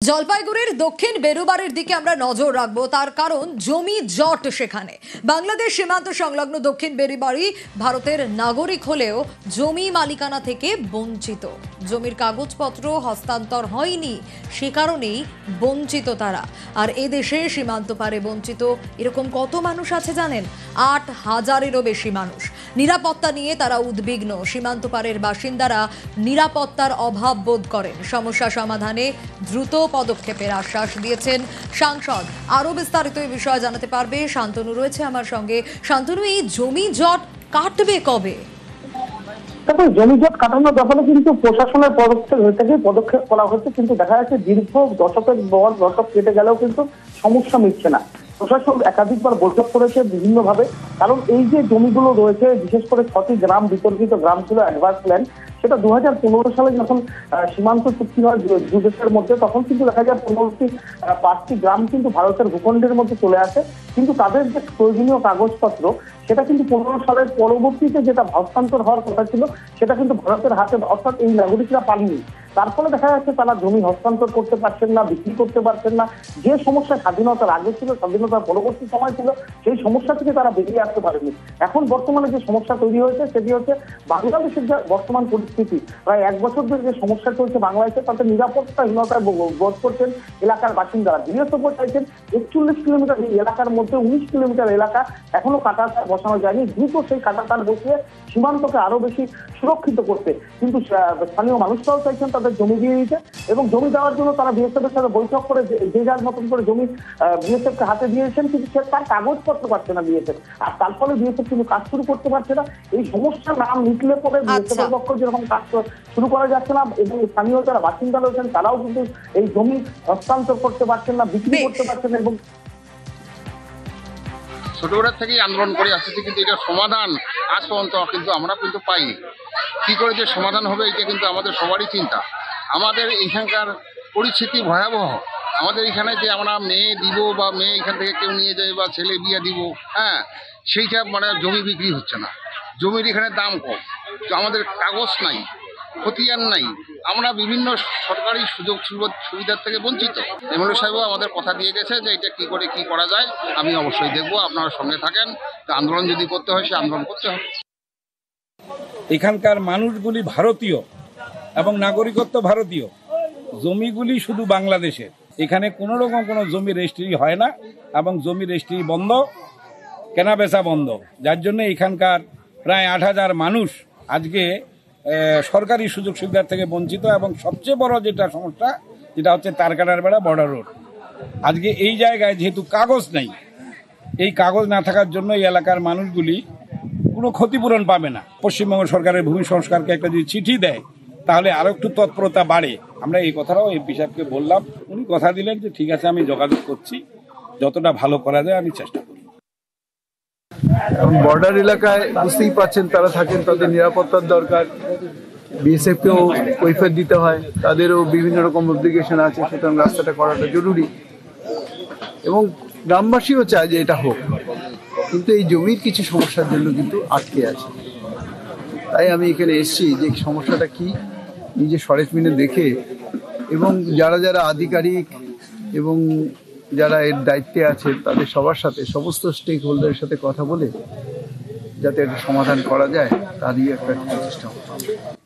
জলপাইগুড়ির দক্ষিণ বেরুবাড়ির দিকে আমরা নজর রাখবো, তার কারণ জমি জট সেখানে। বাংলাদেশ সীমান্ত সংলগ্ন দক্ষিণ বেরুবাড়ি ভারতের নাগরিক হলেও জমি মালিকানা থেকে বঞ্চিত। জমির কাগজপত্র হস্তান্তর হয়নি, সে কারণেই বঞ্চিত তারা। আর এদেশে সীমান্ত পারে বঞ্চিত এরকম কত মানুষ আছে জানেন? ৮,০০০-এরও বেশি মানুষ। নিরাপত্তা নিয়ে তারা উদ্বিগ্ন। সীমান্ত পারের বাসিন্দারা নিরাপত্তার অভাব বোধ করেন। সমস্যা সমাধানে দ্রুত পদক্ষেপের আশ্বাস দিয়েছেন সাংসদ। আরো বিস্তারিত এই বিষয়ে জানাতে পারবে শান্তনু রয়েছে আমার সঙ্গে। শান্তনু, এই জমি জট কাটবে কবে? দেখো, জমি জট কাটানোর ব্যাপারে কিন্তু প্রশাসনের পদক্ষেপ করা হচ্ছে, কিন্তু দেখা যাচ্ছে দীর্ঘ দশক কেটে গেলেও কিন্তু সমস্যা মিটছে না। প্রশাসন একাধিকবার বৈঠক করেছে বিভিন্ন ভাবে, কারণ এই যে জমিগুলো রয়েছে, বিশেষ করে 6টি গ্রাম বিতর্কিত গ্রাম ছিল অ্যাডভান্স ল্যান্ড, সেটা 2015 সালে যখন সীমান্ত চুক্তি হয় দু দেশের মধ্যে, তখন কিন্তু দেখা যায় 5টি গ্রাম কিন্তু ভারতের ভূখণ্ডের মধ্যে চলে আসে, কিন্তু তাদের যে প্রয়োজনীয় কাগজপত্র সেটা কিন্তু 15 সালের পরবর্তীতে যেটা হস্তান্তর হওয়ার কথা ছিল সেটা কিন্তু ভারতের হাতে, অর্থাৎ এই নাগরিকরা পাননি। তার ফলে দেখা যাচ্ছে তারা জমি হস্তান্তর করতে পারছেন না, বিক্রি করতে পারছেন না। যে সমস্যা স্বাধীনতার আগে ছিল, স্বাধীনতার পরবর্তী সময় ছিল, সেই সমস্যা থেকে তারা বেরিয়ে আসতে পারেনি। এখন বর্তমানে যে সমস্যা তৈরি হয়েছে সেটি হচ্ছে বাংলাদেশের যে বর্তমান পরিস্থিতি। প্রায় 1 বছর ধরে যে সমস্যা চলছে বাংলাদেশে, তাতে নিরাপত্তাহীনতায় বোধ করছেন এলাকার বাসিন্দারা। বিএসএফ চাইছেন 41 কিলোমিটার এই এলাকার মধ্যে 19 কিলোমিটার এলাকা এখনো কাঁটাতার বসানো যায়নি। দ্রুত সেই কাঁটাতার বসিয়ে সীমান্তকে আরো বেশি সুরক্ষিত করতে, কিন্তু স্থানীয় মানুষরাও চাইছেন তাদের জমি দিয়ে দিতে, এবং জমি দেওয়ার জন্য তারা বিএসএফ এর সাথে বৈঠক করে যে যার মতন করে জমি বিএসএফ কে হাতে দিয়েছেন, কিন্তু সে তার কাগজপত্র পাচ্ছে না বিএসএফ। আর তার ফলে বিএসএফ কিন্তু কাজ শুরু করতে পারছে না। এই সমস্যা নাম মিটলে পরে বিএসএফ এর পক্ষ যেরকম কাজ শুরু করা যাচ্ছে না, এবং স্থানীয় যারা বাসিন্দা রয়েছেন তারাও কিন্তু এই জমি হস্তান্তর করতে পারছেন না, বিক্রি করতে পারছেন না। এবং ছোটবেলার থেকেই আন্দোলন করে আসতেছি, কিন্তু এটা সমাধান আজ পর্যন্ত কিন্তু আমরা কিন্তু পাইনি। কি করে যে সমাধান হবে এটা কিন্তু আমাদের সবারই চিন্তা। আমাদের এখানকার পরিস্থিতি ভয়াবহ। আমাদের এখানে যে আমরা মেয়ে দিব বা মেয়ে এখান থেকে কেউ নিয়ে যায় বা ছেলে বিয়ে দিব, হ্যাঁ, সেইটা মানে জমি বিক্রি হচ্ছে না। জমির এখানে দাম কম, তো আমাদের কাগজ নাই, খতিয়ান নাই, আমরা বিভিন্ন সরকারি সুযোগ সুবিধার থেকে বঞ্চিত। এমএলএ সাহেবও আমাদের কথা দিয়ে গেছে যে এটা কি করে কি করা যায়, আমি অবশ্যই দেখবো। আপনারা সঙ্গে থাকেন, তো আন্দোলন যদি করতে হয় সে আন্দোলন করতে হবে। এখানকার মানুষগুলি ভারতীয় এবং নাগরিকত্ব ভারতীয়, জমিগুলি শুধু বাংলাদেশের। এখানে কোনো রকম কোনো জমি রেজিস্ট্রি হয় না, এবং জমি রেজিস্ট্রি বন্ধ, কেনাবেচা বন্ধ, যার জন্য এখানকার প্রায় 8,000 মানুষ আজকে সরকারি সুযোগ সুবিধার থেকে বঞ্চিত। এবং সবচেয়ে বড় যেটা সমস্যা, যেটা হচ্ছে তারকাটার বেড়া বর্ডার রোড। আজকে এই জায়গায় যেহেতু কাগজ নেই, এই কাগজ না থাকার জন্য এই এলাকার মানুষগুলি কোনো ক্ষতিপূরণ পাবে না। পশ্চিমবঙ্গ সরকারের ভূমি সংস্কারকে একটা যদি চিঠি দেয় তাহলে আরও একটু তৎপরতা বাড়ে। আমরা এই কথাটাও এমপি সাহেবকে বললাম, উনি কথা দিলেন যে ঠিক আছে, আমি যোগাযোগ করছি, যতটা ভালো করা যায় আমি চেষ্টা করব। বর্ডার এলাকায় বুঝতেই পাচ্ছেন তারা থাকেন, তাদের নিরাপত্তার দরকার। বিএসএফকেও কৈফিয়ত দিতে হয়, তাদেরও বিভিন্ন রকম অব্লিগেশন আছে, সুতরাং রাস্তাটা করাটা জরুরি। এবং গ্রামবাসীও চায় যে এটা হোক, কিন্তু এই জমির কিছু সমস্যার জন্য কিন্তু আটকে আছে। তাই আমি এখানে এসেছি যে সমস্যাটা কি নিজে সরেজমিনে দেখে, এবং যারা যারা আধিকারিক এবং যারা এর দায়িত্বে আছে তাদের সবার সাথে, সমস্ত স্টেক হোল্ডারের সাথে কথা বলে যাতে এটা সমাধান করা যায়, তারই একটা চেষ্টা করতে হবে।